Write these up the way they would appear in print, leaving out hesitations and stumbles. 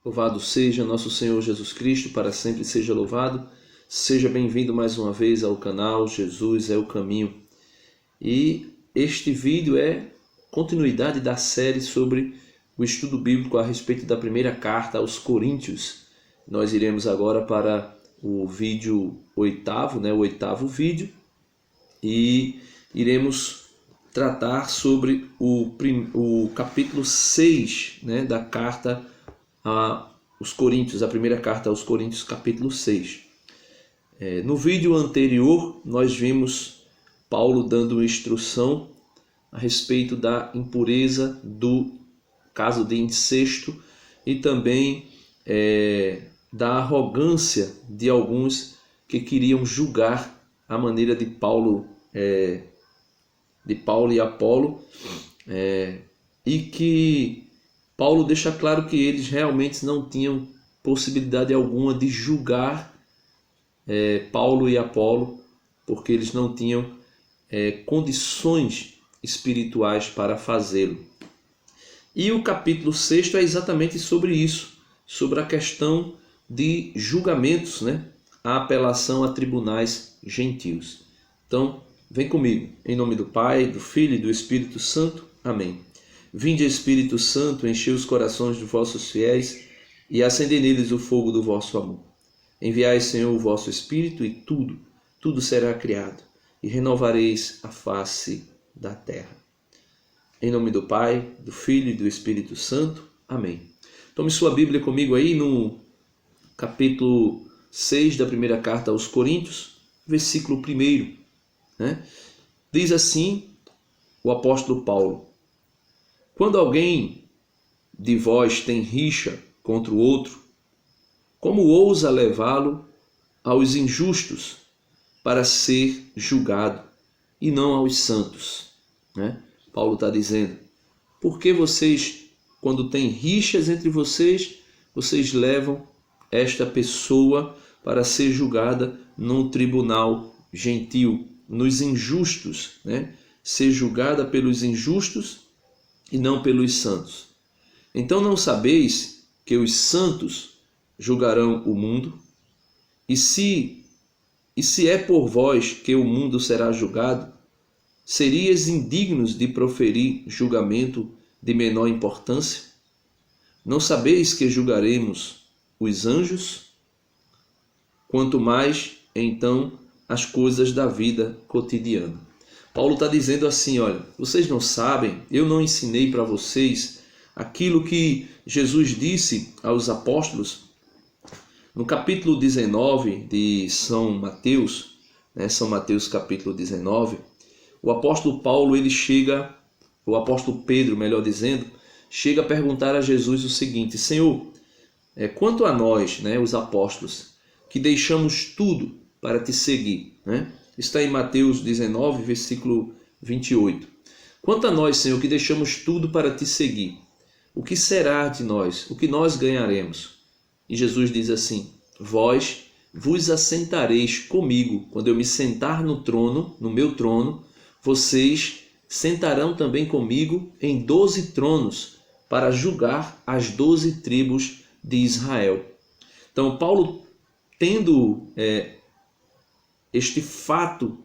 Louvado seja nosso Senhor Jesus Cristo, para sempre seja louvado. Seja bem-vindo mais uma vez ao canal Jesus é o Caminho. E este vídeo é continuidade da série sobre o estudo bíblico a respeito da primeira carta aos Coríntios. Nós iremos agora para o vídeo oitavo, o oitavo vídeo, e iremos tratar sobre o capítulo 6, da carta aos Coríntios, a primeira carta aos Coríntios, capítulo 6. No vídeo anterior, nós vimos Paulo dando uma instrução a respeito da impureza do caso de incesto e também da arrogância de alguns que queriam julgar a maneira de Paulo e Apolo, e que Paulo deixa claro que eles realmente não tinham possibilidade alguma de julgar Paulo e Apolo, porque eles não tinham condições espirituais para fazê-lo. E o capítulo 6 é exatamente sobre isso, sobre a questão de julgamentos, a apelação a tribunais gentios. Então, vem comigo, em nome do Pai, do Filho e do Espírito Santo. Amém. Vinde, Espírito Santo, enchei os corações dos vossos fiéis e acendei neles o fogo do vosso amor. Enviai, Senhor, o vosso Espírito e tudo será criado, e renovareis a face da terra. Em nome do Pai, do Filho e do Espírito Santo. Amém. Tome sua Bíblia comigo aí no capítulo 6 da primeira carta aos Coríntios, versículo 1. Diz assim o apóstolo Paulo: quando alguém de vós tem rixa contra o outro, como ousa levá-lo aos injustos para ser julgado e não aos santos? Paulo está dizendo, por que vocês, quando tem rixas entre vocês, vocês levam esta pessoa para ser julgada num tribunal gentil, nos injustos, ser julgada pelos injustos e não pelos santos? Então não sabeis que os santos julgarão o mundo? E se é por vós que o mundo será julgado, serias indignos de proferir julgamento de menor importância? Não sabeis que julgaremos os anjos? Quanto mais, então, as coisas da vida cotidiana. Paulo está dizendo assim, olha, vocês não sabem, eu não ensinei para vocês aquilo que Jesus disse aos apóstolos no capítulo 19 de São Mateus, São Mateus capítulo 19, o apóstolo Pedro, melhor dizendo, chega a perguntar a Jesus o seguinte: Senhor, quanto a nós, os apóstolos, que deixamos tudo para te seguir, está em Mateus 19, versículo 28. Quanto a nós, Senhor, que deixamos tudo para te seguir, o que será de nós? O que nós ganharemos? E Jesus diz assim: vós vos assentareis comigo. Quando eu me sentar no trono, no meu trono, vocês sentarão também comigo em 12 tronos para julgar as 12 tribos de Israel. Então, Paulo, tendo este fato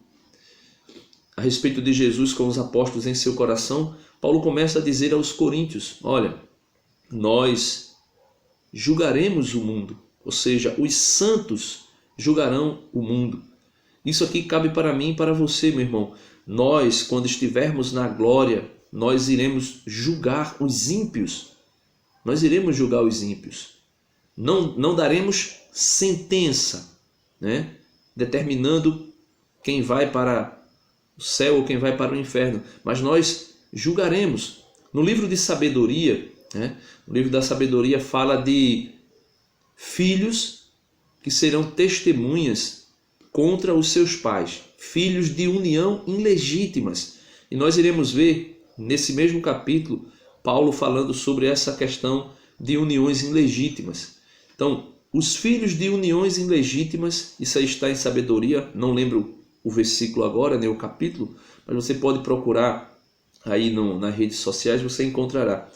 a respeito de Jesus com os apóstolos em seu coração, Paulo começa a dizer aos coríntios: olha, nós julgaremos o mundo, ou seja, os santos julgarão o mundo. Isso aqui cabe para mim e para você, meu irmão. Nós, quando estivermos na glória, nós iremos julgar os ímpios. Nós iremos julgar os ímpios. Não daremos sentença, determinando quem vai para o céu ou quem vai para o inferno, mas nós julgaremos. No livro de sabedoria, o livro da sabedoria fala de filhos que serão testemunhas contra os seus pais, filhos de união ilegítimas. E nós iremos ver nesse mesmo capítulo Paulo falando sobre essa questão de uniões ilegítimas. Então, os filhos de uniões ilegítimas, isso aí está em sabedoria, não lembro o versículo agora, nem o capítulo, mas você pode procurar aí nas redes sociais, você encontrará.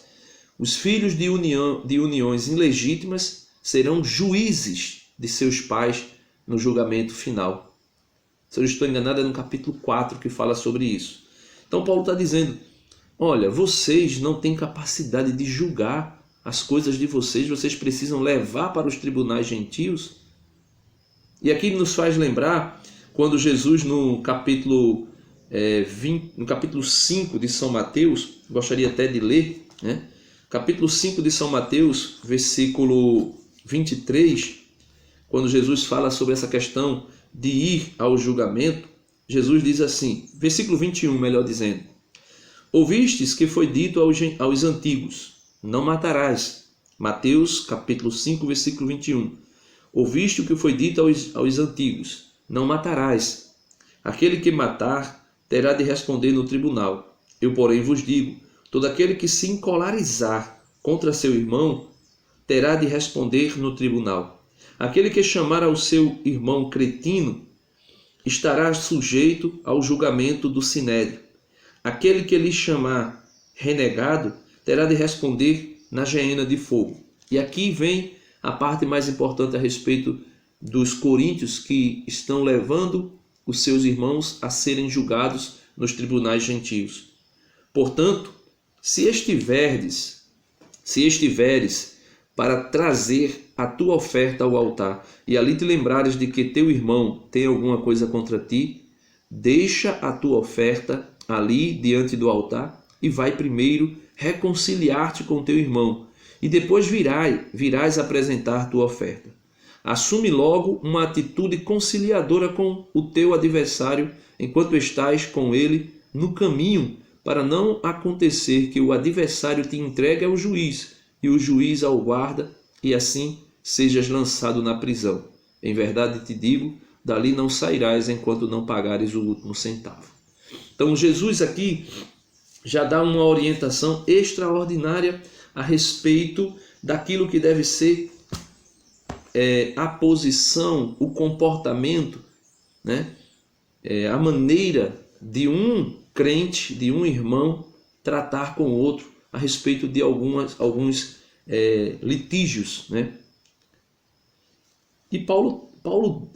Os filhos de uniões ilegítimas serão juízes de seus pais no julgamento final. Se eu estou enganado, é no capítulo 4 que fala sobre isso. Então Paulo está dizendo, olha, vocês não têm capacidade de julgar as coisas de vocês, vocês precisam levar para os tribunais gentios. E aqui nos faz lembrar quando Jesus no capítulo 5 de São Mateus, gostaria até de ler, né? Capítulo 5 de São Mateus, versículo 23, quando Jesus fala sobre essa questão de ir ao julgamento, Jesus diz assim, versículo 21, melhor dizendo, ouvistes que foi dito aos antigos, não matarás. Mateus, capítulo 5, versículo 21. Ouviste o que foi dito aos antigos, não matarás. Aquele que matar terá de responder no tribunal. Eu, porém, vos digo, todo aquele que se encolarizar contra seu irmão terá de responder no tribunal. Aquele que chamar ao seu irmão cretino estará sujeito ao julgamento do sinédrio. Aquele que lhe chamar renegado terá de responder na geena de fogo. E aqui vem a parte mais importante a respeito dos coríntios que estão levando os seus irmãos a serem julgados nos tribunais gentios. Portanto, se estiveres para trazer a tua oferta ao altar e ali te lembrares de que teu irmão tem alguma coisa contra ti, deixa a tua oferta ali diante do altar e vai primeiro reconciliar-te com teu irmão e depois virás apresentar tua oferta. Assume logo uma atitude conciliadora com o teu adversário enquanto estás com ele no caminho, para não acontecer que o adversário te entregue ao juiz e o juiz ao guarda e assim sejas lançado na prisão. Em verdade te digo, dali não sairás enquanto não pagares o último centavo. Então Jesus aqui já dá uma orientação extraordinária a respeito daquilo que deve ser a posição, o comportamento, né? A maneira de um crente, de um irmão, tratar com o outro a respeito de alguns litígios, né? E Paulo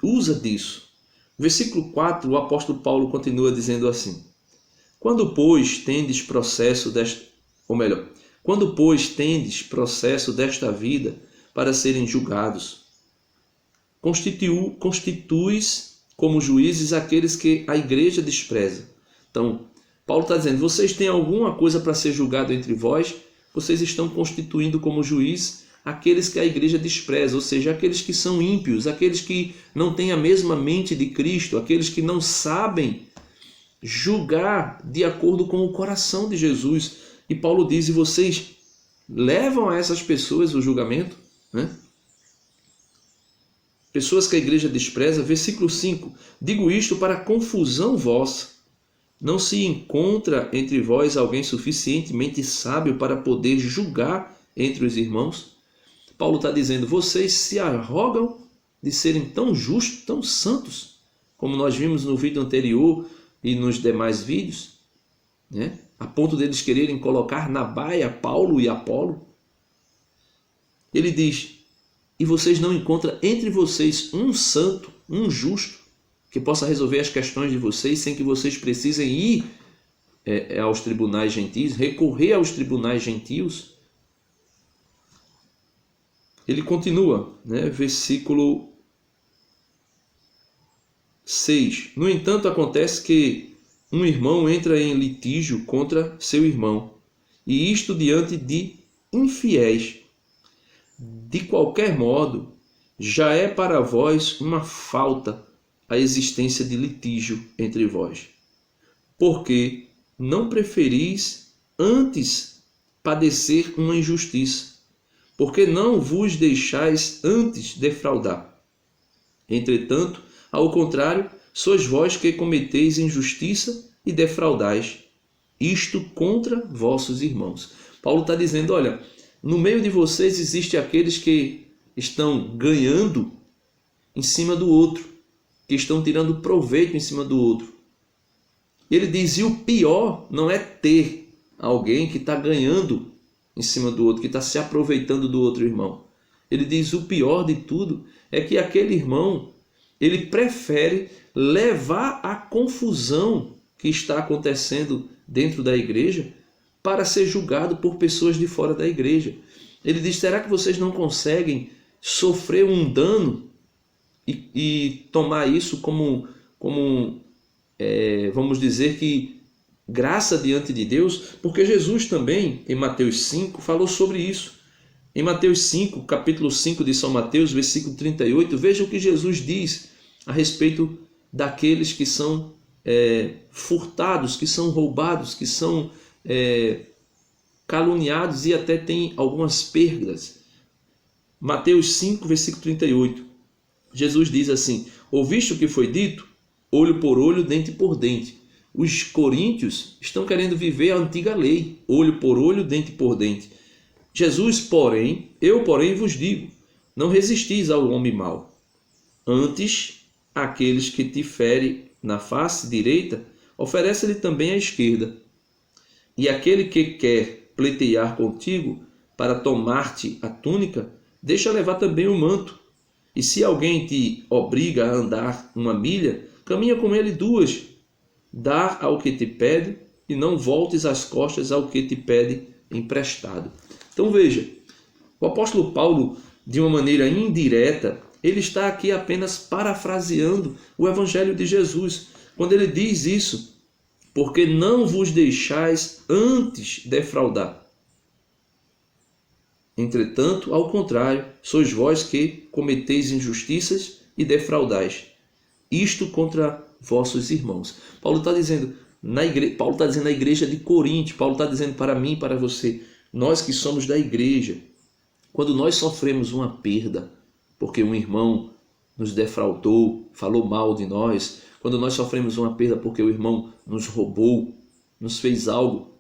usa disso. Versículo 4, o apóstolo Paulo continua dizendo assim, quando, pois, tendes processo desta vida para serem julgados, constituis como juízes aqueles que a igreja despreza. Então, Paulo está dizendo, vocês têm alguma coisa para ser julgado entre vós, vocês estão constituindo como juiz aqueles que a igreja despreza, ou seja, aqueles que são ímpios, aqueles que não têm a mesma mente de Cristo, aqueles que não sabem julgar de acordo com o coração de Jesus. E Paulo diz, e vocês levam a essas pessoas o julgamento, né? Pessoas que a igreja despreza. Versículo 5, digo isto para confusão vossa. Não se encontra entre vós alguém suficientemente sábio para poder julgar entre os irmãos? Paulo está dizendo, vocês se arrogam de serem tão justos, tão santos, como nós vimos no vídeo anterior e nos demais vídeos, né? A ponto deles quererem colocar na baia Paulo e Apolo. Ele diz, e vocês não encontram entre vocês um santo, um justo, que possa resolver as questões de vocês sem que vocês precisem ir aos tribunais gentios, recorrer aos tribunais gentios. Ele continua, né? Versículo 6. No entanto, acontece que um irmão entra em litígio contra seu irmão, e isto diante de infiéis. De qualquer modo, já é para vós uma falta a existência de litígio entre vós, porque não preferis antes padecer uma injustiça, porque não vos deixais antes defraudar. Entretanto, ao contrário, sois vós que cometeis injustiça e defraudais, isto contra vossos irmãos. Paulo está dizendo, olha, no meio de vocês existe aqueles que estão ganhando em cima do outro, que estão tirando proveito em cima do outro. Ele diz, e o pior não é ter alguém que está ganhando em cima do outro, que está se aproveitando do outro irmão. Ele diz: o pior de tudo é que aquele irmão, ele prefere levar a confusão que está acontecendo dentro da igreja para ser julgado por pessoas de fora da igreja. Ele diz: será que vocês não conseguem sofrer um dano e tomar isso como vamos dizer que graça diante de Deus? Porque Jesus também, em Mateus 5, falou sobre isso. Em Mateus 5, capítulo 5 de São Mateus, versículo 38, veja o que Jesus diz a respeito daqueles que são furtados, que são roubados, que são caluniados e até têm algumas perdas. Mateus 5, versículo 38. Jesus diz assim: ouviste o que foi dito? Olho por olho, dente por dente. Os coríntios estão querendo viver a antiga lei, olho por olho, dente por dente. Jesus, eu porém vos digo, não resistis ao homem mau. Antes, aqueles que te ferem na face direita, oferece-lhe também a esquerda. E aquele que quer pleitear contigo para tomar-te a túnica, deixa levar também o manto. E se alguém te obriga a andar 1 milha, caminha com ele 2. Dá ao que te pede e não voltes as costas ao que te pede emprestado. Então veja, o apóstolo Paulo, de uma maneira indireta, ele está aqui apenas parafraseando o evangelho de Jesus, quando ele diz isso: porque não vos deixais antes defraudar. Entretanto, ao contrário, sois vós que cometeis injustiças e defraudais. Isto contra vossos irmãos. Paulo está dizendo na igreja de Corinto, Paulo está dizendo para mim e para você, nós que somos da igreja, quando nós sofremos uma perda, porque um irmão nos defraudou, falou mal de nós, quando nós sofremos uma perda porque o irmão nos roubou, nos fez algo,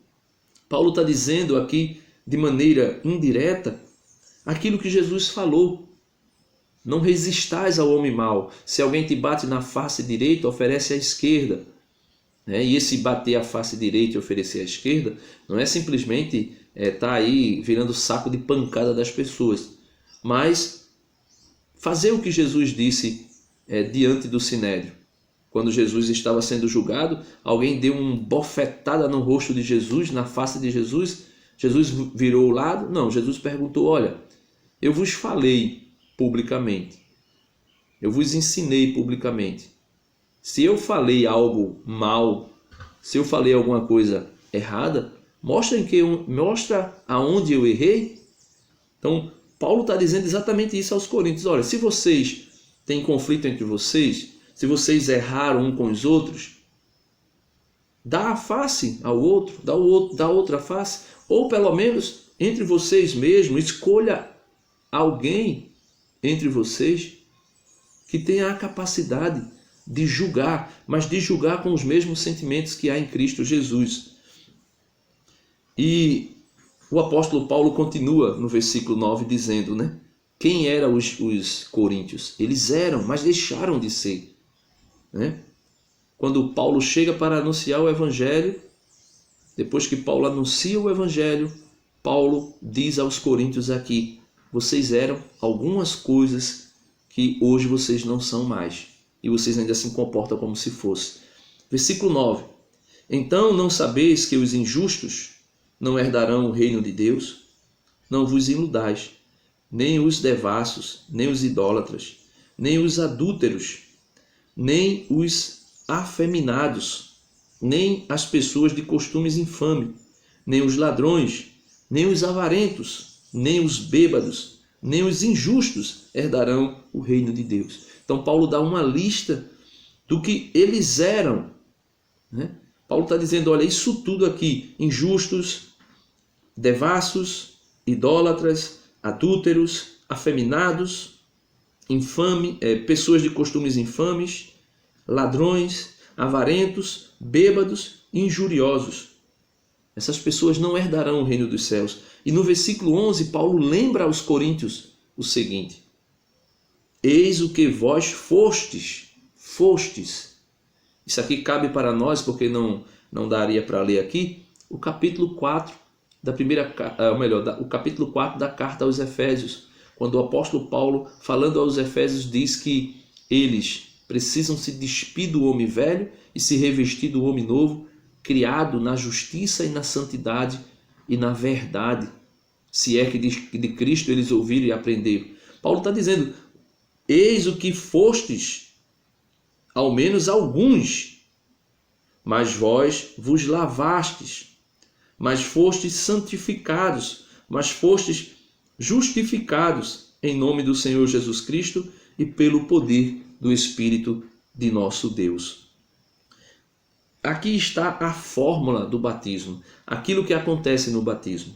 Paulo está dizendo aqui, de maneira indireta, aquilo que Jesus falou: não resistais ao homem mau. Se alguém te bate na face direita, oferece a esquerda. E esse bater a face direita e oferecer a esquerda não é simplesmente estar aí virando saco de pancada das pessoas, mas fazer o que Jesus disse diante do sinédrio. Quando Jesus estava sendo julgado, alguém deu uma bofetada no rosto de Jesus, na face de Jesus. Jesus virou o lado? Não, Jesus perguntou: olha, eu vos falei publicamente, eu vos ensinei publicamente. Se eu falei algo mal, se eu falei alguma coisa errada, mostra aonde eu errei. Então, Paulo está dizendo exatamente isso aos coríntios: olha, se vocês têm conflito entre vocês, se vocês erraram um com os outros, dá a face ao outro, dá outra face. Ou pelo menos entre vocês mesmos, escolha alguém entre vocês que tenha a capacidade de julgar, mas de julgar com os mesmos sentimentos que há em Cristo Jesus. E o apóstolo Paulo continua no versículo 9 dizendo, quem eram os coríntios? Eles eram, mas deixaram de ser. Quando Paulo chega para anunciar o evangelho, depois que Paulo anuncia o evangelho, Paulo diz aos coríntios aqui: vocês eram algumas coisas que hoje vocês não são mais, e vocês ainda se comportam como se fosse. Versículo 9: então não sabeis que os injustos não herdarão o reino de Deus? Não vos iludais, nem os devassos, nem os idólatras, nem os adúlteros, nem os afeminados, nem as pessoas de costumes infames, nem os ladrões, nem os avarentos, nem os bêbados, nem os injustos herdarão o reino de Deus. Então Paulo dá uma lista do que eles eram. Paulo está dizendo, olha, isso tudo aqui: injustos, devassos, idólatras, adúlteros, afeminados, pessoas de costumes infames, ladrões, avarentos, bêbados e injuriosos. Essas pessoas não herdarão o reino dos céus. E no versículo 11, Paulo lembra aos coríntios o seguinte: eis o que vós fostes. Isso aqui cabe para nós, porque não daria para ler aqui, o capítulo 4 o capítulo 4 da carta aos Efésios, quando o apóstolo Paulo, falando aos Efésios, diz que eles precisam se despir do homem velho e se revestir do homem novo, criado na justiça e na santidade e na verdade, se é que de Cristo eles ouviram e aprenderam. Paulo está dizendo: eis o que fostes, ao menos alguns, mas vós vos lavastes, mas fostes santificados, mas fostes justificados em nome do Senhor Jesus Cristo e pelo poder do Espírito de nosso Deus. Aqui está a fórmula do batismo, aquilo que acontece no batismo.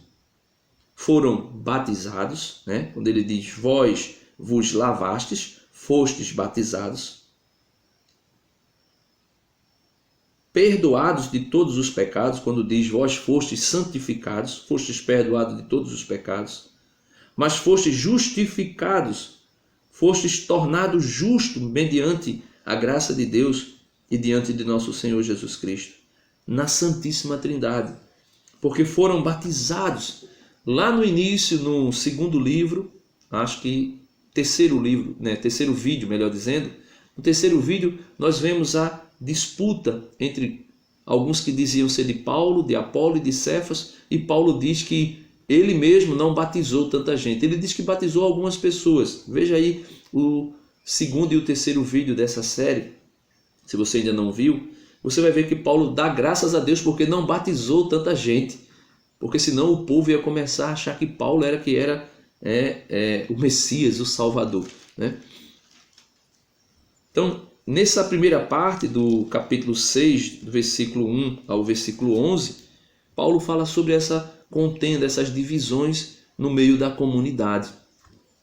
Foram batizados, né? Quando ele diz vós vos lavastes, fostes batizados, perdoados de todos os pecados, quando diz vós fostes santificados, fostes perdoados de todos os pecados, mas fostes justificados, fostes tornados justos mediante a graça de Deus e diante de nosso Senhor Jesus Cristo, na Santíssima Trindade, porque foram batizados. Lá no início, no segundo livro, acho que terceiro vídeo, melhor dizendo, no terceiro vídeo nós vemos a disputa entre alguns que diziam ser de Paulo, de Apolo e de Cefas, e Paulo diz que ele mesmo não batizou tanta gente. Ele diz que batizou algumas pessoas. Veja aí o segundo e o terceiro vídeo dessa série. Se você ainda não viu, você vai ver que Paulo dá graças a Deus porque não batizou tanta gente. Porque senão o povo ia começar a achar que Paulo era o Messias, o Salvador, né? Então, nessa primeira parte do capítulo 6, do versículo 1 ao versículo 11, Paulo fala sobre essa contenda, essas divisões no meio da comunidade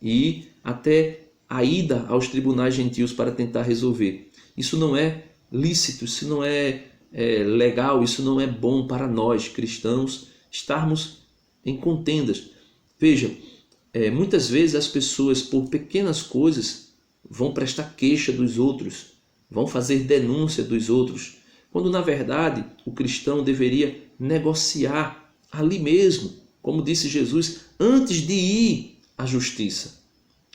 e até a ida aos tribunais gentios para tentar resolver. Isso não é lícito, isso não é legal, isso não é bom para nós cristãos estarmos em contendas. Veja, muitas vezes as pessoas por pequenas coisas vão prestar queixa dos outros, vão fazer denúncia dos outros, quando na verdade o cristão deveria negociar ali mesmo, como disse Jesus, antes de ir à justiça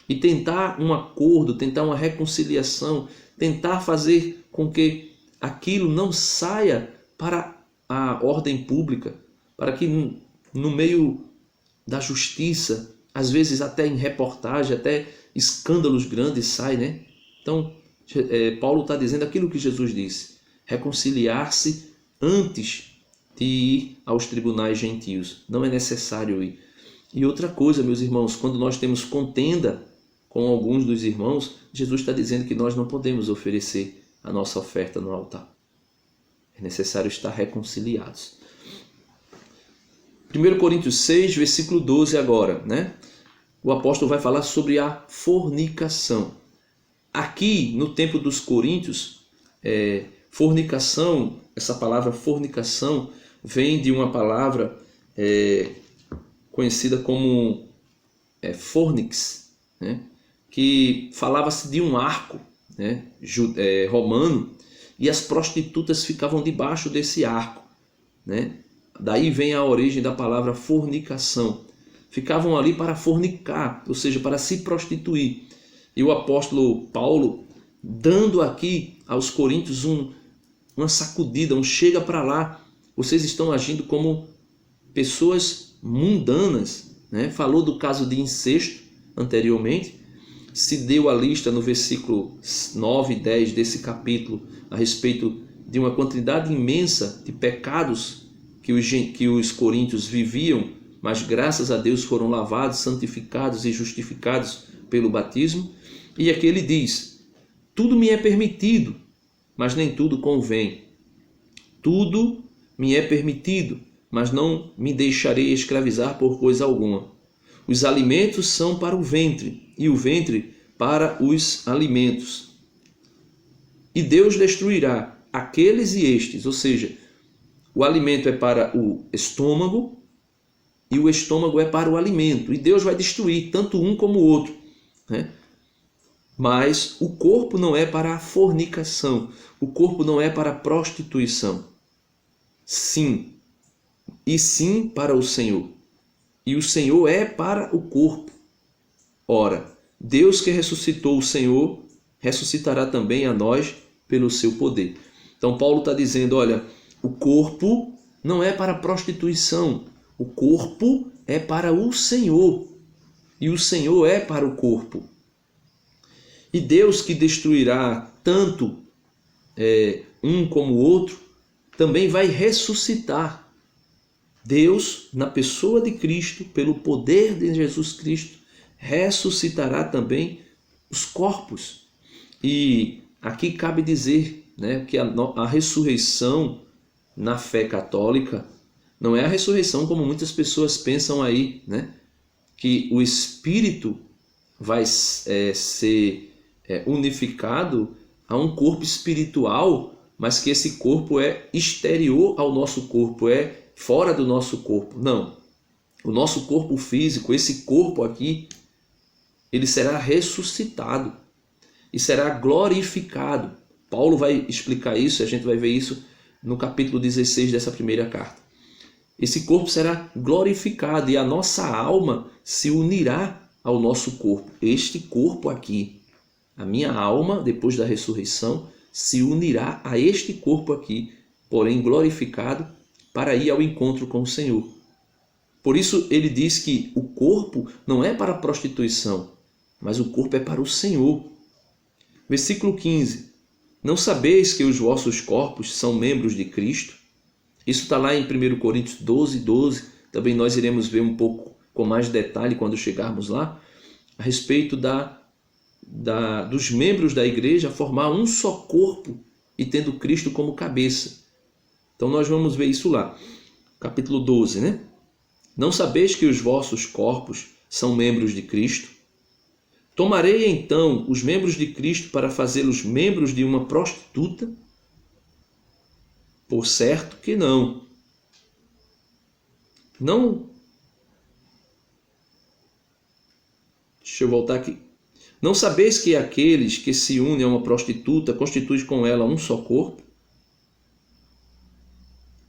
e tentar um acordo, tentar uma reconciliação, tentar fazer com que aquilo não saia para a ordem pública, para que no meio da justiça, às vezes até em reportagem, até escândalos grandes saem, né? Então, Paulo está dizendo aquilo que Jesus disse, reconciliar-se antes de ir aos tribunais gentios. Não é necessário ir. E outra coisa, meus irmãos, quando nós temos contenda com alguns dos irmãos, Jesus está dizendo que nós não podemos oferecer a nossa oferta no altar. É necessário estar reconciliados. 1 Coríntios 6, versículo 12 agora, né? O apóstolo vai falar sobre a fornicação. Aqui, no tempo dos coríntios, fornicação, essa palavra fornicação, vem de uma palavra conhecida como fornix, né? Que falava-se de um arco, né? Romano, e as prostitutas ficavam debaixo desse arco, né? Daí vem a origem da palavra fornicação. Ficavam ali para fornicar, ou seja, para se prostituir. E o apóstolo Paulo, dando aqui aos coríntios uma sacudida, chega para lá, vocês estão agindo como pessoas mundanas, né? Falou do caso de incesto anteriormente, se deu a lista no versículo 9 e 10 desse capítulo a respeito de uma quantidade imensa de pecados que os coríntios viviam, mas graças a Deus foram lavados, santificados e justificados pelo batismo. E aqui ele diz: tudo me é permitido, mas nem tudo convém. Tudo me é permitido, mas não me deixarei escravizar por coisa alguma. Os alimentos são para o ventre, e o ventre para os alimentos. E Deus destruirá aqueles e estes, ou seja, o alimento é para o estômago e o estômago é para o alimento. E Deus vai destruir tanto um como o outro, né? Mas o corpo não é para a fornicação, o corpo não é para a prostituição. Sim, e sim para o Senhor. E o Senhor é para o corpo. Ora, Deus que ressuscitou o Senhor, ressuscitará também a nós pelo seu poder. Então Paulo está dizendo, olha, o corpo não é para prostituição, o corpo é para o Senhor, e o Senhor é para o corpo. E Deus que destruirá tanto um como o outro, também vai ressuscitar. Deus, na pessoa de Cristo, pelo poder de Jesus Cristo, ressuscitará também os corpos. E aqui cabe dizer, né, que a ressurreição na fé católica não é a ressurreição como muitas pessoas pensam aí, né, que o espírito vai ser unificado a um corpo espiritual, mas que esse corpo é exterior ao nosso corpo, é fora do nosso corpo. Não. O nosso corpo físico, esse corpo aqui, ele será ressuscitado e será glorificado. Paulo vai explicar isso, a gente vai ver isso no capítulo 16 dessa primeira carta. Esse corpo será glorificado e a nossa alma se unirá ao nosso corpo. Este corpo aqui, a minha alma, depois da ressurreição, se unirá a este corpo aqui, porém glorificado, para ir ao encontro com o Senhor. Por isso ele diz que o corpo não é para a prostituição, mas o corpo é para o Senhor. Versículo 15. Não sabeis que os vossos corpos são membros de Cristo? Isso está lá em 1 Coríntios 12, 12. Também nós iremos ver um pouco com mais detalhe quando chegarmos lá, a respeito dos membros da igreja formar um só corpo e tendo Cristo como cabeça. Então nós vamos ver isso lá. Capítulo 12, né? Não sabeis que os vossos corpos são membros de Cristo? Tomarei então os membros de Cristo para fazê-los membros de uma prostituta? Por certo que não. Não. Deixa eu voltar aqui. Não sabeis que aqueles que se unem a uma prostituta constituem com ela um só corpo?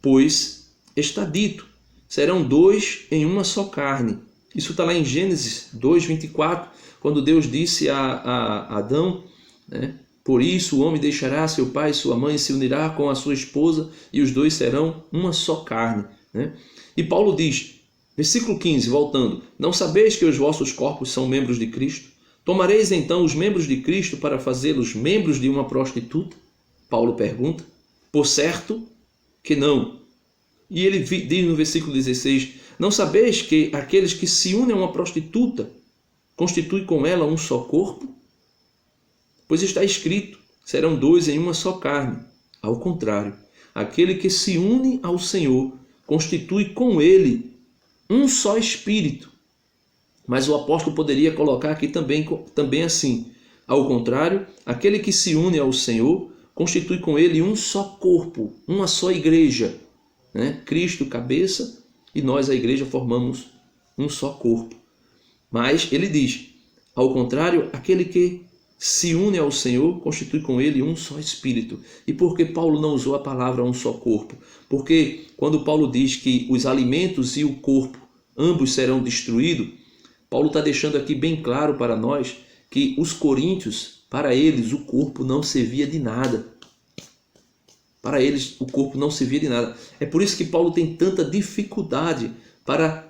Pois está dito, serão dois em uma só carne. Isso está lá em Gênesis 2:24, quando Deus disse a Adão, né? Por isso o homem deixará seu pai e sua mãe, se unirá com a sua esposa, e os dois serão uma só carne, né? E Paulo diz, versículo 15, voltando, não sabeis que os vossos corpos são membros de Cristo? Tomareis então os membros de Cristo para fazê-los membros de uma prostituta? Paulo pergunta. Por certo que não. E ele diz no versículo 16, não sabeis que aqueles que se unem a uma prostituta constituem com ela um só corpo? Pois está escrito, serão dois em uma só carne. Ao contrário, aquele que se une ao Senhor constitui com ele um só espírito. Mas o apóstolo poderia colocar aqui também assim. Ao contrário, aquele que se une ao Senhor constitui com ele um só corpo, uma só igreja, né? Cristo, cabeça, e nós, a igreja, formamos um só corpo. Mas ele diz, ao contrário, aquele que se une ao Senhor constitui com ele um só espírito. E por que Paulo não usou a palavra um só corpo? Porque quando Paulo diz que os alimentos e o corpo, ambos serão destruídos, Paulo está deixando aqui bem claro para nós que os coríntios, para eles, o corpo não servia de nada. Para eles, o corpo não servia de nada. É por isso que Paulo tem tanta dificuldade para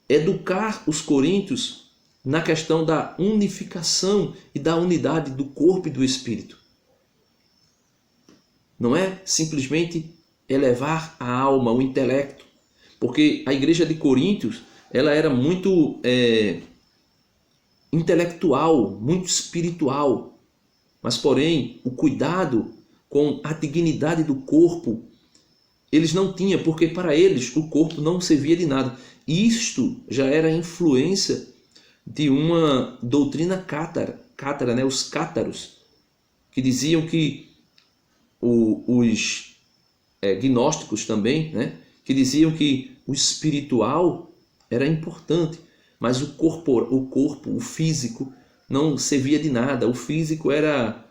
educar os coríntios na questão da unificação e da unidade do corpo e do espírito. Não é simplesmente elevar a alma, o intelecto. Porque a igreja de Coríntios, ela era muito intelectual, muito espiritual. Mas, porém, o cuidado com a dignidade do corpo, eles não tinham, porque para eles o corpo não servia de nada. Isto já era influência de uma doutrina cátara, né? Os cátaros, que diziam que os gnósticos também, né? Que diziam que o espiritual era importante, mas o corpo, o físico, não servia de nada. O físico era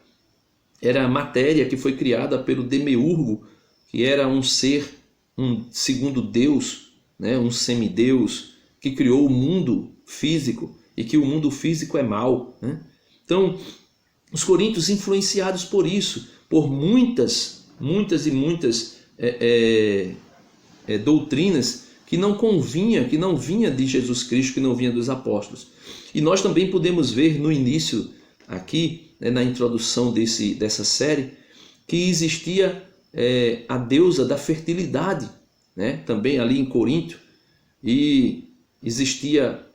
a matéria que foi criada pelo Demiurgo, que era um ser, um segundo Deus, né, um semideus que criou o mundo físico e que o mundo físico é mau, né? Então, os coríntios, influenciados por isso, por muitas doutrinas que não convinha, que não vinha de Jesus Cristo, que não vinha dos apóstolos. E nós também podemos ver no início aqui, né, na introdução dessa série, que existia a deusa da fertilidade, né, também ali em Corinto, e existia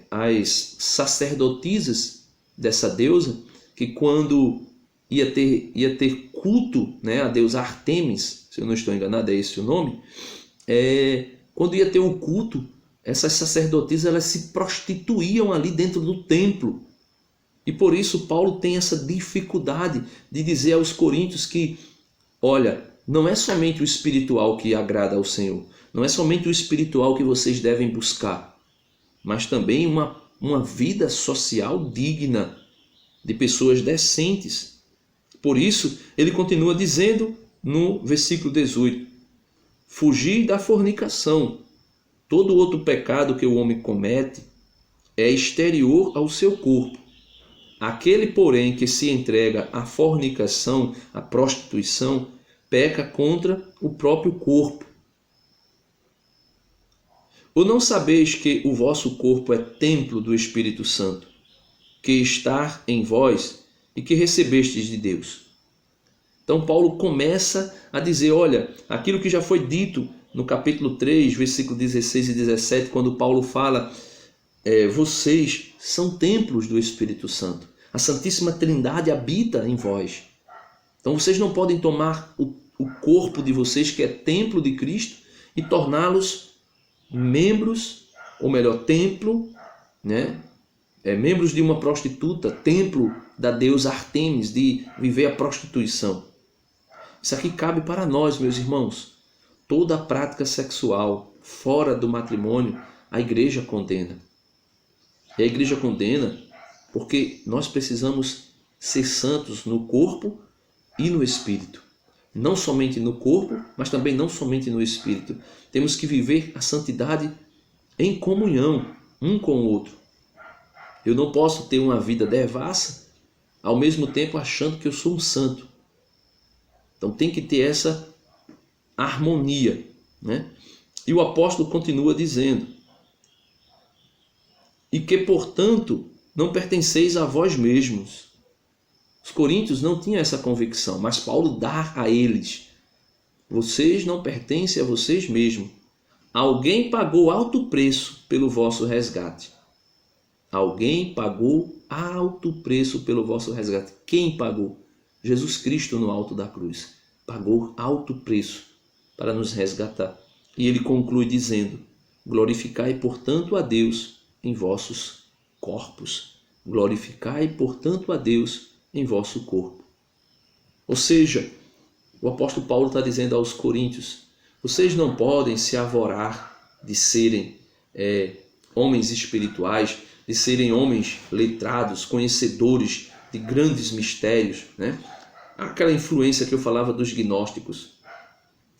as sacerdotisas dessa deusa, que quando ia ter culto, né, a deusa Ártemis, se eu não estou enganado é esse o nome, quando ia ter o culto, essas sacerdotisas elas se prostituíam ali dentro do templo. E por isso Paulo tem essa dificuldade de dizer aos coríntios que, olha, não é somente o espiritual que agrada ao Senhor, não é somente o espiritual que vocês devem buscar, mas também uma vida social digna, de pessoas decentes. Por isso, ele continua dizendo no versículo 18: fugir da fornicação. Todo outro pecado que o homem comete é exterior ao seu corpo. Aquele, porém, que se entrega à fornicação, à prostituição, peca contra o próprio corpo. Ou não sabeis que o vosso corpo é templo do Espírito Santo, que está em vós e que recebestes de Deus? Então Paulo começa a dizer, olha, aquilo que já foi dito no capítulo 3, versículo 16 e 17, quando Paulo fala, vocês são templos do Espírito Santo. A Santíssima Trindade habita em vós. Então vocês não podem tomar o corpo de vocês, que é templo de Cristo, e torná-los membros, ou melhor, templo, né? Membros de uma prostituta, templo da deusa Ártemis, de viver a prostituição. Isso aqui cabe para nós, meus irmãos. Toda a prática sexual fora do matrimônio, a igreja condena. E a igreja condena porque nós precisamos ser santos no corpo e no espírito. Não somente no corpo, mas também não somente no espírito. Temos que viver a santidade em comunhão, um com o outro. Eu não posso ter uma vida devassa, ao mesmo tempo achando que eu sou um santo. Então tem que ter essa harmonia, né? E o apóstolo continua dizendo, e que, portanto, não pertenceis a vós mesmos. Os coríntios não tinham essa convicção, mas Paulo dá a eles. Vocês não pertencem a vocês mesmos. Alguém pagou alto preço pelo vosso resgate. Alguém pagou alto preço pelo vosso resgate. Quem pagou? Jesus Cristo no alto da cruz. Pagou alto preço para nos resgatar. E ele conclui dizendo, glorificai, portanto, a Deus em vossos corpos. Glorificai, portanto, a Deus em vosso corpo. Ou seja, o apóstolo Paulo está dizendo aos coríntios, vocês não podem se arvorar de serem homens espirituais, de serem homens letrados, conhecedores de grandes mistérios, né? Aquela influência que eu falava dos gnósticos,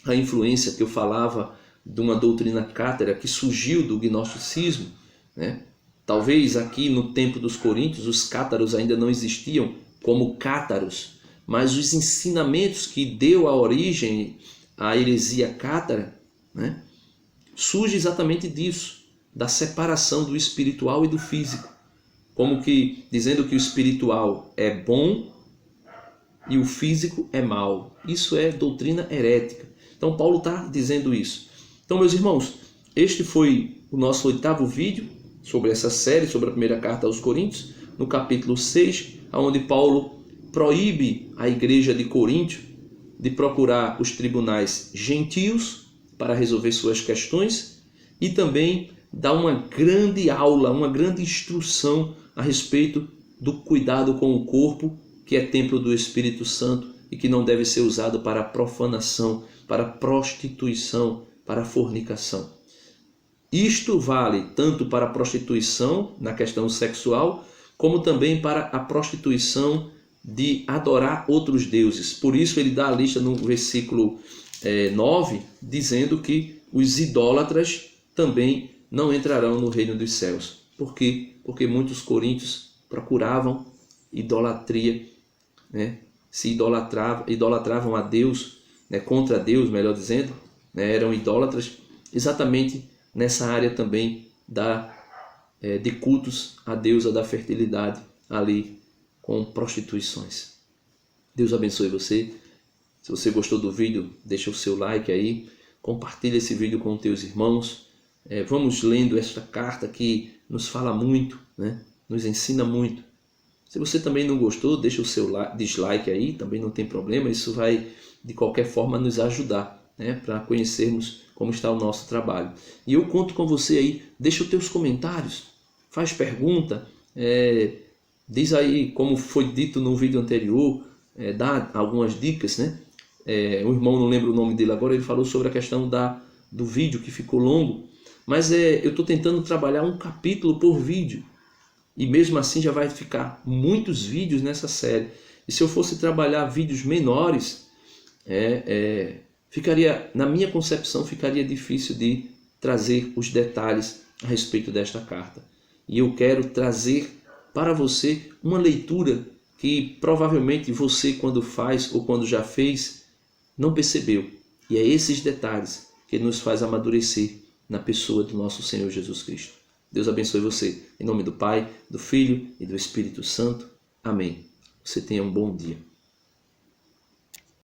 a influência que eu falava de uma doutrina cátara que surgiu do gnosticismo, né? Talvez aqui no tempo dos coríntios os cátaros ainda não existiam como cátaros, mas os ensinamentos que deu a origem à heresia cátara, né, surge exatamente disso, da separação do espiritual e do físico, como que dizendo que o espiritual é bom e o físico é mau. Isso é doutrina herética. Então Paulo está dizendo isso. Então, meus irmãos, este foi o nosso 8º vídeo sobre essa série, sobre a primeira carta aos Coríntios, no capítulo 6, onde Paulo proíbe a igreja de Corinto de procurar os tribunais gentios para resolver suas questões e também dá uma grande aula, uma grande instrução a respeito do cuidado com o corpo, que é templo do Espírito Santo e que não deve ser usado para profanação, para prostituição, para fornicação. Isto vale tanto para a prostituição na questão sexual, como também para a prostituição de adorar outros deuses. Por isso ele dá a lista no versículo 9, dizendo que os idólatras também não entrarão no reino dos céus. Por quê? Porque muitos coríntios procuravam idolatria, né? Se idolatravam a Deus, né? Contra Deus, melhor dizendo, né? Eram idólatras exatamente nessa área também de cultos à deusa da fertilidade, ali com prostituições. Deus abençoe você. Se você gostou do vídeo, deixa o seu like aí, compartilha esse vídeo com teus irmãos. Vamos lendo esta carta que nos fala muito, né? Nos ensina muito. Se você também não gostou, deixa o seu dislike aí, também não tem problema. Isso vai, de qualquer forma, nos ajudar, né? Para conhecermos como está o nosso trabalho. E eu conto com você aí, deixa os teus comentários, faz pergunta, diz aí como foi dito no vídeo anterior, dá algumas dicas, né? O irmão, não lembro o nome dele agora, ele falou sobre a questão do vídeo que ficou longo, mas eu estou tentando trabalhar um capítulo por vídeo, e mesmo assim já vai ficar muitos vídeos nessa série. E se eu fosse trabalhar vídeos menores, ficaria, na minha concepção, ficaria difícil de trazer os detalhes a respeito desta carta. E eu quero trazer para você uma leitura que provavelmente você, quando faz ou quando já fez, não percebeu. E é esses detalhes que nos faz amadurecer na pessoa do nosso Senhor Jesus Cristo. Deus abençoe você. Em nome do Pai, do Filho e do Espírito Santo. Amém. Você tenha um bom dia.